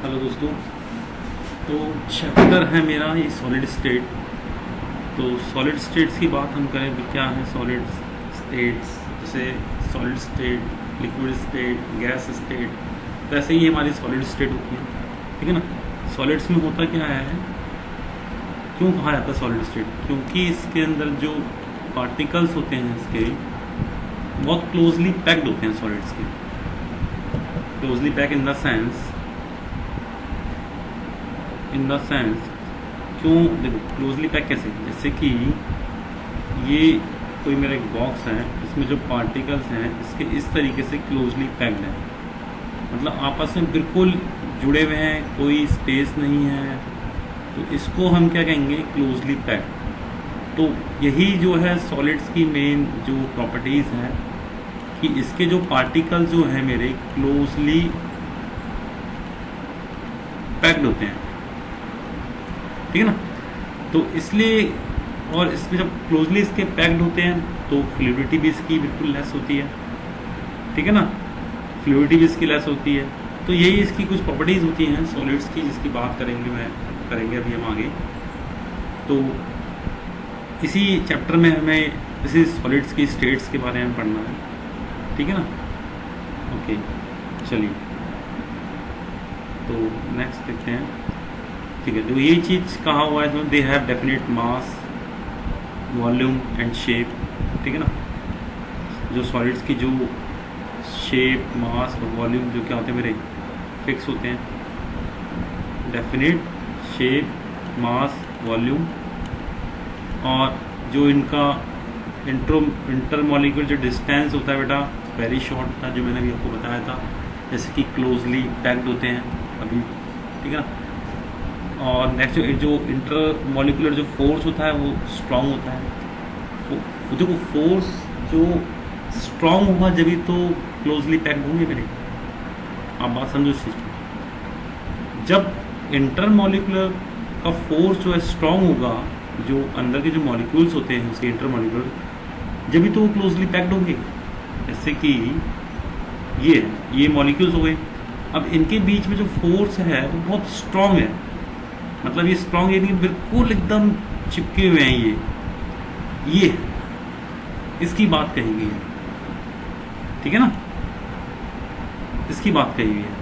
Hello दोस्तों। तो chapter है मेरा ये सॉलिड स्टेट। तो सॉलिड स्टेट्स की बात हम करें तो क्या है सॉलिड स्टेट्स, जैसे solid state, liquid state, gas state, वैसे ही हमारी सॉलिड स्टेट होती है, ठीक है ना। सॉलिड्स में होता क्या है, क्यों कहा जाता है सॉलिड स्टेट? क्योंकि इसके अंदर जो पार्टिकल्स होते हैं इसके बहुत क्लोजली पैक्ड होते हैं सॉलिड्स के। Closely pack in the sense क्यों? देखो क्लोजली पैक कैसे, जैसे कि ये कोई मेरा एक बॉक्स है, इसमें जो पार्टिकल्स हैं इसके इस तरीके से क्लोजली पैक्ड है, मतलब आपस में बिल्कुल जुड़े हुए हैं, कोई स्पेस नहीं है, तो इसको हम क्या कहेंगे? Closely packed. तो यही जो है सॉलिड्स की मेन जो प्रॉपर्टीज़ हैं कि इसके जो पार्टिकल जो हैं मेरे क्लोजली पैक्ड होते हैं, ठीक है ना। तो इसलिए, और इसमें जब क्लोजली इसके पैक्ड होते हैं तो फ्लूइडिटी भी इसकी बिल्कुल लेस होती है, ठीक है ना। फ्लूइडिटी भी इसकी लेस होती है। तो यही इसकी कुछ प्रॉपर्टीज़ होती हैं सॉलिड्स की, जिसकी बात करेंगे अभी हम आगे। तो इसी चैप्टर में हमें इसी सॉलिड्स की स्टेट्स के बारे में पढ़ना है, ठीक है ना। ओके चलिए, तो नेक्स्ट देखते हैं, ठीक है। तो ये चीज़ कहा हुआ है इसमें, they have definite mass, volume and shape, ठीक है ना। जो सॉलिड्स की जो शेप, मास और वॉल्यूम जो क्या होते हैं मेरे फिक्स होते हैं, डेफिनेट शेप, मास, वॉल्यूम, और जो इनका इंटरमॉलिक्यूलर जो डिस्टेंस होता है बेटा वेरी शॉर्ट होता है, जो मैंने अभी आपको बताया था, जैसे कि क्लोजली पैक्ड होते हैं अभी, ठीक है ना। और नेक्स्ट जो इंटरमॉलिक्यूलर जो फोर्स होता है वो स्ट्रॉन्ग होता है। तो देखो फोर्स जो स्ट्रॉन्ग होगा जब तो क्लोजली पैक्ड होंगे मेरे, आप बात समझो इस चीज़ को। जब इंटरमॉलिक्यूलर का फोर्स जो है स्ट्रॉन्ग होगा, जो अंदर के जो मॉलिक्यूल्स होते हैं उसके इंटरमॉलिक्यूलर, जब भी तो वो क्लोजली पैक्ड होंगे। जैसे कि ये मॉलिक्यूल्स हो गए, अब इनके बीच में जो फोर्स है वो बहुत स्ट्रॉन्ग है, मतलब ये स्ट्रॉन्ग यानी बिल्कुल एकदम चिपके हुए हैं, ये इसकी बात कही गई है, ठीक है ना, इसकी बात कही गई है।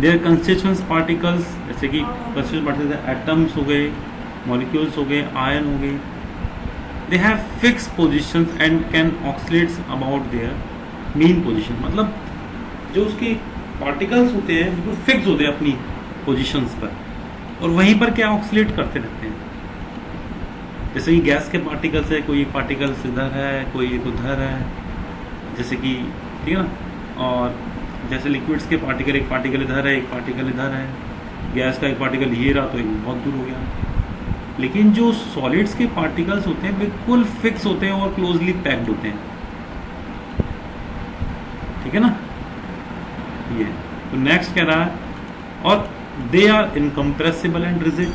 देयर कंस्टिट्यूएंट पार्टिकल्स, जैसे कि कंस्टिट्यूएंट पार्टिकल्स एटम्स हो गए, मॉलिक्यूल्स हो गए, आयन हो गए, they have fix positions and can oxalates about their mean position, मतलब जो उसके पार्टिकल्स होते हैं बिल्कुल फिक्स होते हैं अपनी पोजिशंस पर, और वहीं पर क्या ऑक्सीलेट करते रहते हैं। जैसे कि गैस के पार्टिकल्स है, कोई एक पार्टिकल्स इधर है, कोई एक उधर है, जैसे कि, ठीक है ना। और जैसे लिक्विड्स के पार्टिकल, एक पार्टिकल इधर है, एक पार्टिकल इधर है, गैस का एक पार्टिकल ये रहा तो एक बहुत दूर हो गया। लेकिन जो सॉलिड्स के पार्टिकल्स होते हैं बिल्कुल फिक्स होते हैं और क्लोजली पैक्ड होते हैं, ठीक है ना। ये तो नेक्स्ट कह रहा है, और they are incompressible and rigid.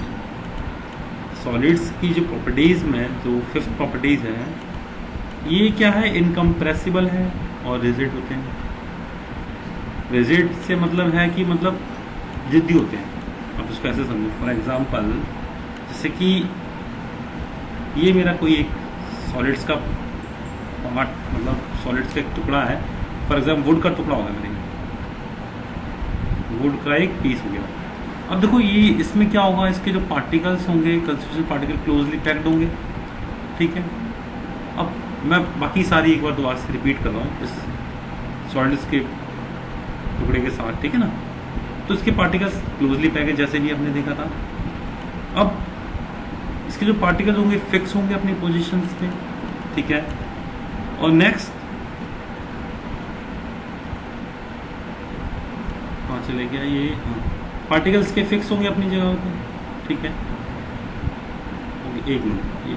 Solids की जो प्रॉपर्टीज़ में जो फिफ्थ प्रॉपर्टीज़ है, ये क्या है? इनकम्प्रेसिबल है और रिजिड होते हैं। रिजिड से मतलब है कि मतलब जिद्दी होते हैं। आप उसको ऐसे समझो, फॉर एग्जांपल जैसे कि ये मेरा कोई एक सॉलिड्स का पार्ट, मतलब सॉलिड्स का एक टुकड़ा है, फॉर एग्जांपल वुड का टुकड़ा होगा मेरे, वुड का एक पीस हो गया। अब देखो ये इसमें क्या होगा, इसके जो पार्टिकल्स होंगे, कंस्टिट्यूएंट पार्टिकल क्लोजली पैक्ड होंगे, ठीक है। अब मैं बाकी सारी एक बार दोबारा से रिपीट कर रहा हूँ इस सॉलिड्स के टुकड़े के साथ, ठीक है ना। तो इसके पार्टिकल्स क्लोजली पैक्ड है, जैसे भी आपने देखा था। अब इसके जो पार्टिकल्स होंगे फिक्स होंगे अपनी पोजीशंस पे, ठीक है। और नेक्स्ट कहाँ चले गया ये, हाँ, पार्टिकल्स के फिक्स होंगे अपनी जगह पे, ठीक है। एक मिनट, ये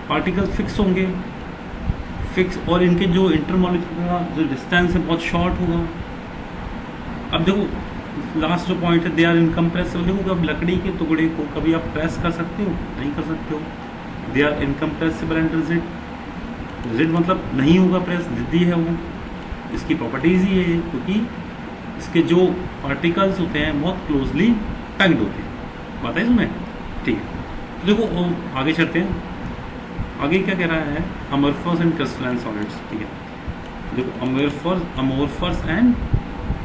पार्टिकल्स फिक्स होंगे, फिक्स, और इनके जो इंटरमॉलिक्यूलर जो डिस्टेंस है बहुत शॉर्ट होगा। अब देखो लास्ट जो पॉइंट है, दे आर इनकम्प्रेसिबल। देखो अब लकड़ी के टुकड़े को कभी आप प्रेस कर सकते हो? नहीं कर सकते हो। They are incompressible and rigid, rigid मतलब नहीं होगा प्रेस, जिद्दी है वो, इसकी प्रॉपर्टीज़ ही है क्योंकि इसके जो पार्टिकल्स होते हैं बहुत क्लोजली पैक्ड होते हैं। बात है इसमें, ठीक है। तो देखो आगे चलते हैं, आगे क्या कह रहा है, अमोर्फस एंड क्रिस्टलाइन सॉलिड्स, ठीक है। देखो अमोर्फस एंड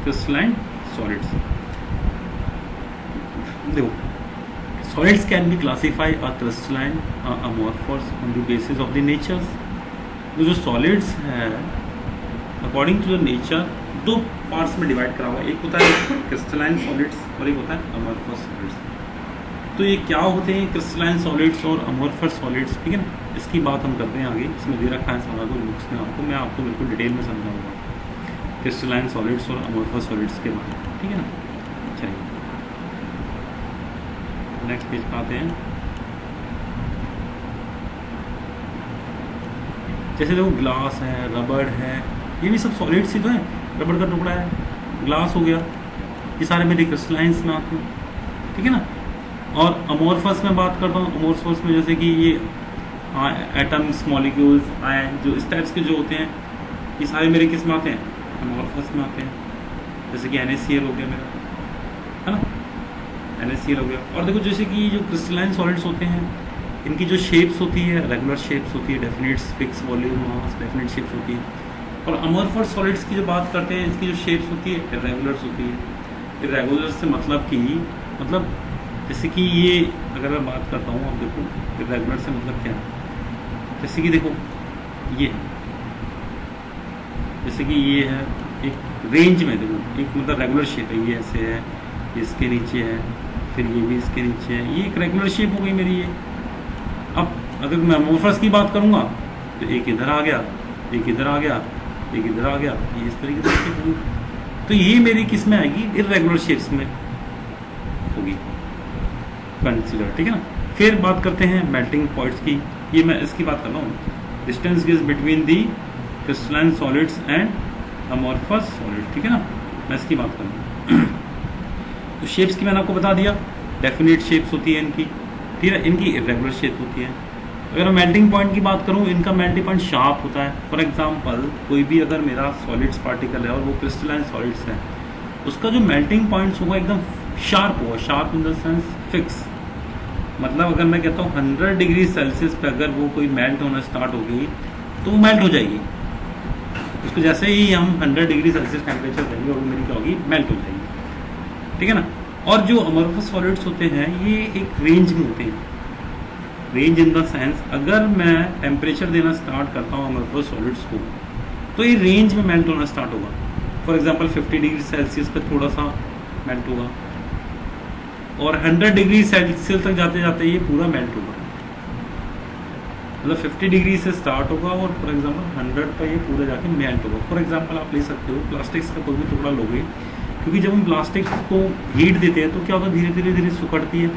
क्रिस्टलाइन सॉलिड्स, देखो solids can be classified a crystalline amorphous on the basis of the natures. जो सॉलिड्स है अकॉर्डिंग टू द नेचर दो पार्ट्स में डिवाइड करा हुआ है, एक होता है क्रिस्टलाइन सॉलिड्स और एक होता है अमोर्फस सॉलिड्स। तो ये क्या होते हैं क्रिस्टलाइन सॉलिड्स और अमोर्फस सॉलिड्स, ठीक है ना, इसकी बात हम करते हैं आगे। इसमें दे रखा है सारा कुछ बुक्स में आपको, मैं आपको बिल्कुल डिटेल में समझाऊंगा क्रिस्टलाइन सॉलिड्स और अमोर्फस सॉलिड्स के बारे में, ठीक है ना। चलिए नेक्स्ट पेज पे आते हैं। जैसे देखो ग्लास है, रबड़ है, ये भी सब सॉलिड्स ही तो है। रबड़ का टुकड़ा है, ग्लास हो गया, ये सारे मेरे क्रिस्टलाइंस में आते हैं, ठीक है ना। और अमोर्फस में बात करता हूँ, अमोर्फस में जैसे कि ये एटम्स, मॉलिक्यूल्स, आयन, जो इस टाइप्स के जो होते हैं, ये सारे मेरे किस में आते हैं, अमोर्फस में आते हैं। जैसे कि NaCl हो गया मेरा, है ना, NaCl हो गया। और देखो जैसे कि जो क्रिस्टलाइन सॉलिड्स होते हैं, इनकी जो शेप्स होती है रेगुलर शेप्स होती है, definite fix volume mass, definite shapes होती है। और अमोर्फस सॉलिड्स की जो बात करते हैं, इसकी जो शेप्स होती है इरेगुलर्स होती है। इरेगुलर से मतलब जैसे कि ये अगर मैं बात करता हूँ, अब देखो इरेगुलर से मतलब क्या है, जैसे कि देखो ये है, जैसे कि ये है एक रेंज में, देखो एक मतलब रेगुलर शेप है, ये ऐसे है, ये इसके नीचे है, फिर ये भी इसके नीचे है, ये एक रेगुलर शेप हो गई मेरी ये। अब अगर मैं अमोर्फस की बात करूँगा तो एक इधर आ गया, एक इधर आ गया, एक इधर आ गया, ये इस तरीके से शेप होगी। तो ये मेरी किस में आएगी, इरेगुलर शेप्स में होगी कंसीडर, ठीक है ना। फिर बात करते हैं मेल्टिंग पॉइंट्स की, ये मैं इसकी बात कर रहा हूँ, distance gives between the crystalline solids and amorphous solid, ठीक है ना, मैं इसकी बात कर रहा हूँ। तो शेप्स की मैंने आपको बता दिया, डेफिनेट शेप्स होती है इनकी, ठीक है, इनकी इरेगुलर शेप होती है। अगर मैं मेल्टिंग पॉइंट की बात करूँ, इनका मेल्टिंग पॉइंट शार्प होता है। फॉर एग्जांपल कोई भी अगर मेरा सॉलिड्स पार्टिकल है और वो क्रिस्टलाइन सॉलिड्स है, उसका जो मेल्टिंग पॉइंट्स होगा एकदम शार्प होगा, sharp in the sense fix. मतलब अगर मैं कहता हूँ 100 डिग्री सेल्सियस पे अगर वो कोई मेल्ट होना स्टार्ट हो गई तो वो मेल्ट हो जाएगी, उसको जैसे ही हम 100 डिग्री सेल्सियस टेम्परेचर देंगे और वो मेरी क्या होगी, मेल्ट हो जाएगी, ठीक है ना। और जो अमोर्फस सॉलिड्स होते हैं ये एक रेंज में होते हैं, रेंज इन द सेंस अगर मैं टेम्परेचर देना स्टार्ट करता हूँ अमोर्फस सॉलिड्स को तो ये रेंज में मेल्ट होना स्टार्ट होगा। फॉर एग्जांपल 50 डिग्री सेल्सियस पे थोड़ा सा मेल्ट होगा और 100 डिग्री सेल्सियस तक जाते जाते ये पूरा मेल्ट होगा। मतलब 50 डिग्री से स्टार्ट होगा और फॉर एग्जांपल 100 पर ये पूरा जाके मेल्ट होगा। फॉर एग्जांपल आप ले सकते हो प्लास्टिक्स का कोई भी टुकड़ा लोगे, क्योंकि जब हम प्लास्टिक को हीट देते हैं तो क्या होता है, धीरे धीरे धीरे सुखड़ती है,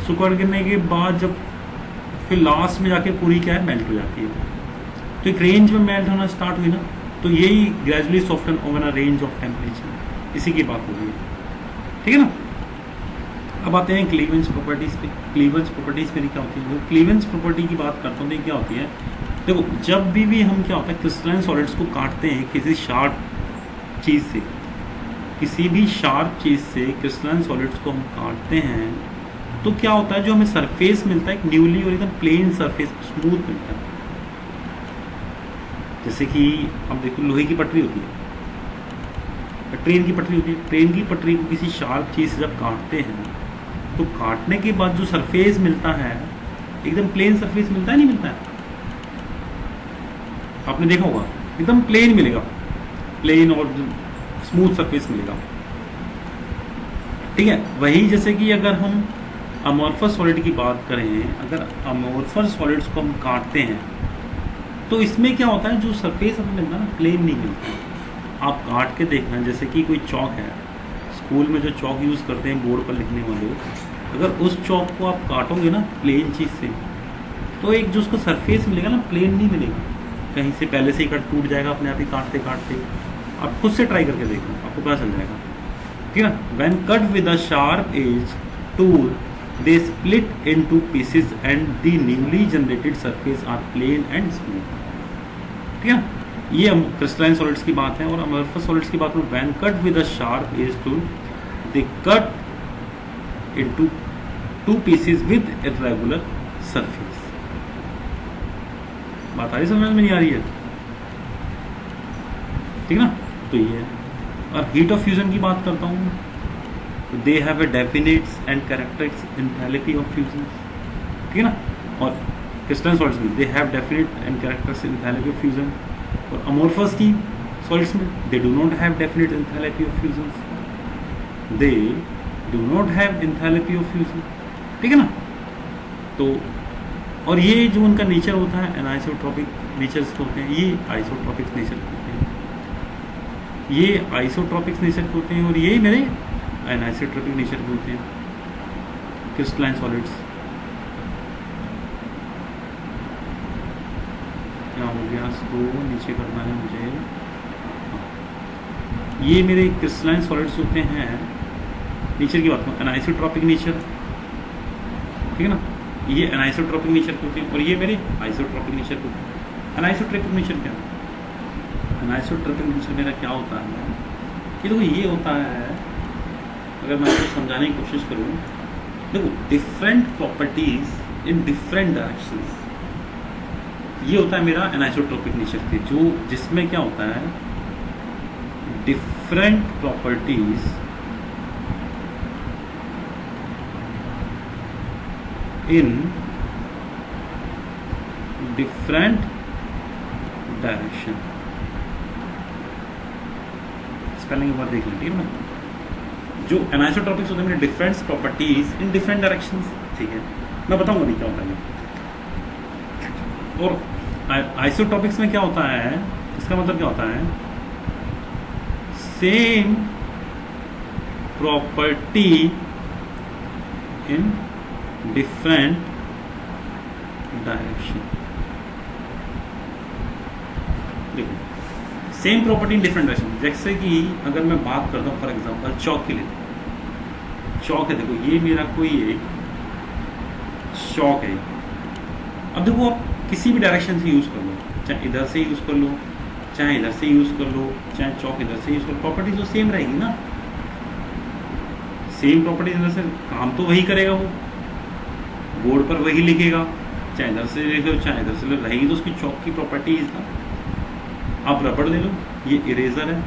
सुखड़ गिरने के बाद जब फिर लास्ट में जाके पूरी क्या है, मेल्ट हो जाती है। तो एक रेंज में मेल्ट होना स्टार्ट हुई ना, तो यही gradually soften over a range of temperature, इसी की बात हो रही है, ठीक है ना। अब आते हैं क्लीवेंज प्रॉपर्टीज पे। क्लीवेंज प्रॉपर्टीज मेरी क्या होती है, क्लीवेंज प्रॉपर्टी की बात करता हूँ तो क्या होती है, देखो जब भी हम क्या होता है क्रिस्टलाइन सॉलिड्स को काटते हैं किसी शार्प चीज़ से, किसी भी शार्प चीज़ से क्रिस्टलाइन सॉलिड्स को हम काटते हैं तो क्या होता है, जो हमें सरफेस मिलता है एक न्यूली और एकदम प्लेन सरफेस, स्मूथ मिलता है। जैसे कि अब देखो लोहे की पटरी होती है, ट्रेन की पटरी होती है, ट्रेन की पटरी को किसी शार्प चीज़ से जब काटते हैं तो काटने के बाद जो सरफेस मिलता है एकदम प्लेन सरफेस मिलता है, नहीं मिलता है, आपने देखा होगा एकदम प्लेन मिलेगा, प्लेन और स्मूथ सरफेस मिलेगा, ठीक है। वही जैसे कि अगर हम अमोर्फस सॉलिड की बात करें, अगर अमोर्फस सॉलिड्स को हम काटते हैं तो इसमें क्या होता है, जो सरफेस हमें मिलता है ना प्लेन नहीं मिलता। आप काट के देखना, जैसे कि कोई चौक है, स्कूल में जो चौक यूज़ करते हैं बोर्ड पर लिखने वाले, अगर उस चौक को आप काटोगे ना प्लेन चीज़ से तो एक जो उसका सरफेस मिलेगा ना प्लेन नहीं मिलेगा, कहीं से पहले से ही कट टूट जाएगा अपने आप ही काटते काटते। आप खुद से ट्राई करके देखो, आपको पता चल जाएगा, ठीक है ना। When cut with a sharp edge tool they split into pieces and the newly generated surface are plane and smooth. ठीक है ना। ये क्रिस्टलाइन सॉलिड्स की बात है। और अमorphous सॉलिड्स की बात करूँ, when cut with a sharp edge tool they cut into 2 pieces with irregular surface. बात आ रही समझ में नहीं आ रही है, ठीक ना। तो ये है। और हीट ऑफ फ्यूजन की बात करता हूँ, they have a definite and characteristic enthalpy of fusion, ठीक है ना। और क्रिस्टलाइन सॉलिड्स में they have definite and characteristic enthalpy of fusion. और अमorphous की सॉलिड्स में they do not have definite enthalpy of fusion, they do not have enthalpy of fusion, ठीक है ना। तो और ये जो उनका नेचर होता है एनाइसोट्रॉपिक नेचर्स के होते हैं, ये आइसोट्रॉपिक नेचर के होते हैं, ये आइसोट्रॉपिक नेचर के होते हैं, और ये मेरे एनाइसोट्रॉपिक नेचर के होते हैं क्रिस्टलाइन सॉलिड्स। क्या हो गया, इसको नीचे करना है मुझे। ये मेरे क्रिस्टलाइन सॉलिड्स होते हैं। नेचर की बात करूँ, एनाइसोट्रॉपिक नेचर, ठीक है ना। ये एनाइसोट्रॉपिक नेचर के होते हैं और ये मेरे आइसोट्रॉपिक नेचर के होते हैं। एनाइसोट्रॉपिक नेचर क्या है? एनाइसोट्रॉपिक नेचर मेरा क्या होता है कि देखो ये होता है, अगर मैं आपको समझाने की कोशिश करूँ, देखो different properties in different directions, ये होता है मेरा एनाइसोट्रॉपिक नेचर के, जो जिसमें क्या होता है डिफरेंट प्रॉपर्टीज इन डिफरेंट डायरेक्शन। स्पेलिंग एक बार देख लीजिए ना। जो एनाइसोट्रॉपिक्स होते हैं मेरे different properties in different directions, ठीक है, मैं बताऊंगा नहीं क्या होता है। और आइसोट्रॉपिक्स में क्या होता है, इसका मतलब क्या होता है, same property in different direction. देखो same property in different direction, जैसे कि अगर मैं बात करता हूँ फॉर एग्जांपल चौक के लिए, चौक है, देखो ये मेरा कोई एक चौक है। अब देखो आप किसी भी डायरेक्शन से यूज कर लो, चाहे इधर से यूज कर लो, चाहे इधर से यूज कर लो, चाहे चौक इधर से यूज कर लो, प्रॉपर्टी तो सेम रहेगी ना। सेम प्रॉपर्टी इधर से काम तो वही करेगा, वो बोर्ड पर वही लिखेगा, चाहे इधर से लिखो चाहे इधर से रहेगी तो उसकी चौक की प्रॉपर्टीज ना। आप रबड़ ले लो, ये इरेजर है,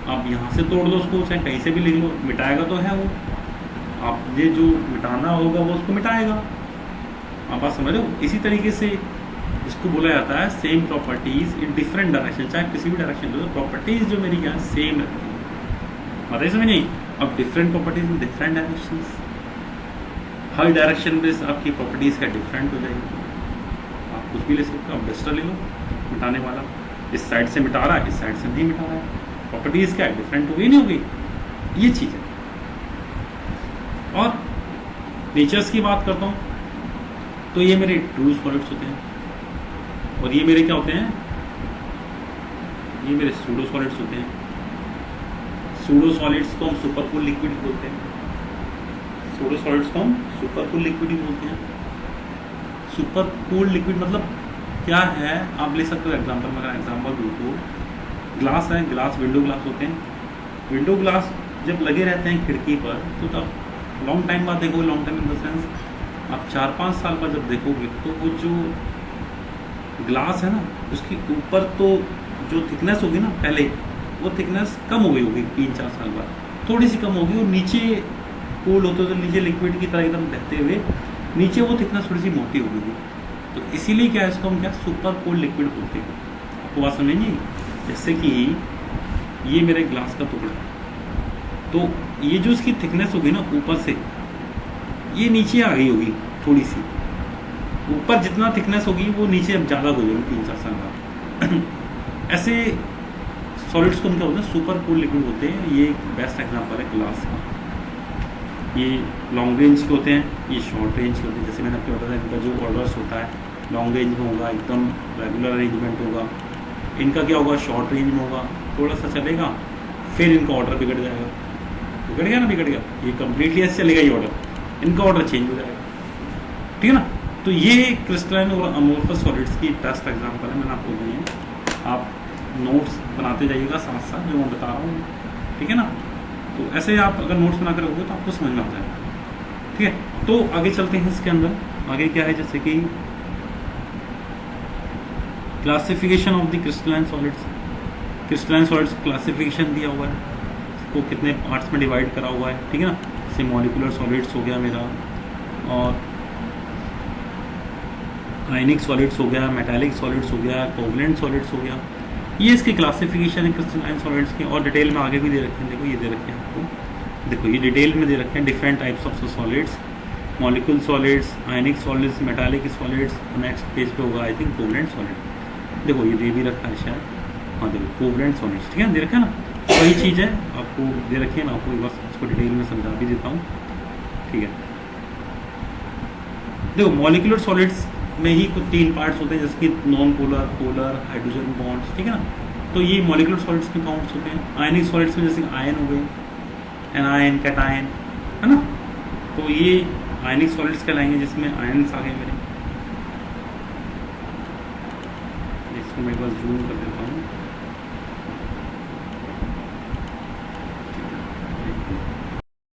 आप यहाँ से तोड़ दो उसको, चाहे कहीं से भी लिख लो, मिटाएगा तो है वो। आप ये जो मिटाना होगा वो उसको मिटाएगा। आप बात समझ रहे हो। इसी तरीके से इसको बोला जाता है सेम प्रॉपर्टीज इन डिफरेंट डायरेक्शन, चाहे किसी भी डायरेक्शन दो, प्रॉपर्टीज जो मेरी क्या है सेम रहती है। बताइए समझ नहीं। अब डिफरेंट प्रॉपर्टीज इन डिफरेंट डायरेक्शन, हर डायरेक्शन में आपकी प्रॉपर्टीज का डिफरेंट हो जाएगी। आप कुछ भी ले सकते हो, आप डस्टर ले लो मिटाने वाला, इस साइड से मिटा रहा है, इस साइड से नहीं मिटा रहा है, प्रॉपर्टीज क्या है डिफरेंट हो गई नहीं होगी, ये चीज़ है। और नेचर्स की बात करता हूँ तो ये मेरे ट्रू सॉलिड्स होते हैं और ये मेरे क्या होते हैं, ये मेरे सूडो सॉलिड्स होते हैं। सूडो सॉलिड्स को हम सुपरकूल लिक्विड बोलते हैं। सूडो सॉलिड्स को हम सुपरकूल लिक्विड ही बोलते हैं। सुपरकूल लिक्विड मतलब क्या है, आप ले सकते हो एग्जांपल में। अगर एग्जांपल दूँ तो ग्लास है, ग्लास विंडो ग्लास होते हैं। विंडो ग्लास जब लगे रहते हैं खिड़की पर तो तब लॉन्ग टाइम बाद देखोगे, long time in the sense आप 4-5 साल बाद जब देखोगे तो वो जो ग्लास है ना उसके ऊपर तो जो थिकनेस होगी ना, पहले वो थिकनेस कम हो गई होगी 3-4 साल बाद, थोड़ी सी कम होगी, और नीचे कूल होते तो नीचे लिक्विड की तरह एकदम बहते हुए नीचे वो थिकनेस थोड़ी सी मोटी हो गई। तो इसीलिए क्या है, इसको हम क्या सुपर कूल लिक्विड बोलते हैं। आपको बात समझिए। जैसे कि ये मेरे ग्लास का टुकड़ा है, तो ये जो इसकी थिकनेस होगी ना ऊपर से, ये नीचे आ गई होगी थोड़ी सी, ऊपर जितना थिकनेस होगी वो नीचे अब ज़्यादा हो जाएगी 3-4 साल बाद। ऐसे सॉलिड्स को क्या बोलते हैं, सुपर कूल लिक्विड होते हैं। ये एक बेस्ट एग्जांपल है ग्लास का। ये लॉन्ग रेंज के होते हैं, ये शॉर्ट रेंज के होते हैं। जैसे मैंने आपको बताया इनका जो ऑर्डर्स होता है लॉन्ग रेंज में होगा, एकदम रेगुलर अरेंजमेंट होगा। इनका क्या होगा, शॉर्ट रेंज में होगा, थोड़ा सा चलेगा फिर इनका ऑर्डर बिगड़ जाएगा। बिगड़ गया ना, बिगड़ गया, ये कम्प्लीटली ऐसे चलेगा ये ऑर्डर, इनका ऑर्डर चेंज हो जाएगा, ठीक है ना। तो ये क्रिस्टलाइन और अमोर्फस सॉलिड्स की बेस्ट एग्जांपल है, मैंने आपको दी है। आप नोट्स बनाते जाइएगा साथ साथ जो मैं बता रहा हूँ, ठीक है ना। तो ऐसे आप अगर नोट्स बना कर रखोगे तो आपको समझ में आ जाएगा, ठीक है। तो आगे चलते हैं इसके अंदर। आगे क्या है, जैसे कि classification of the crystalline solids. Crystalline solids classification दिया हुआ है, इसको कितने पार्ट्स में डिवाइड करा हुआ है, ठीक है ना। जैसे मॉलिकुलर सॉलिड्स हो गया मेरा, और आयनिक सॉलिड्स हो गया, मेटालिक सॉलिड्स हो गया, कोवलेंट सॉलिड्स हो गया। ये इसके क्लासिफिकेशन है क्रिस्टलाइन सॉलिड्स के, और डिटेल में आगे भी दे रखे हैं। देखो ये दे रखे हैं आपको, देखो ये डिटेल में दे रखे हैं different types of solids, molecule solids, ionic solids, metallic solids. Next page पे होगा आई थिंक कोवलेंट सॉलिड। देखो ये दे भी रखा है शायद, हाँ देखो कोवलेंट सॉलिड्स, ठीक है, दे रखा है ना। वही चीज़ है आपको दे रखी है, मैं आपको बस इसको डिटेल में समझा भी देता हूँ, ठीक है। देखो मॉलिकुलर सॉलिड्स में ही कुछ 3 पार्ट्स होते हैं, जैसे कि non polar, polar, hydrogen bonds, ठीक है ना। तो ये मॉलिकुलर सॉलिड्स में काउंट्स होते हैं। आयनिक सॉलिड्स में जैसे आयन हो गए, एनायन, कैटायन, है ना। तो ये आयनिक सॉलिड्स कहलाएंगे जिसमें आयन्स आ गए मेरे। इसको मैं एक बार जूम कर देता हूँ।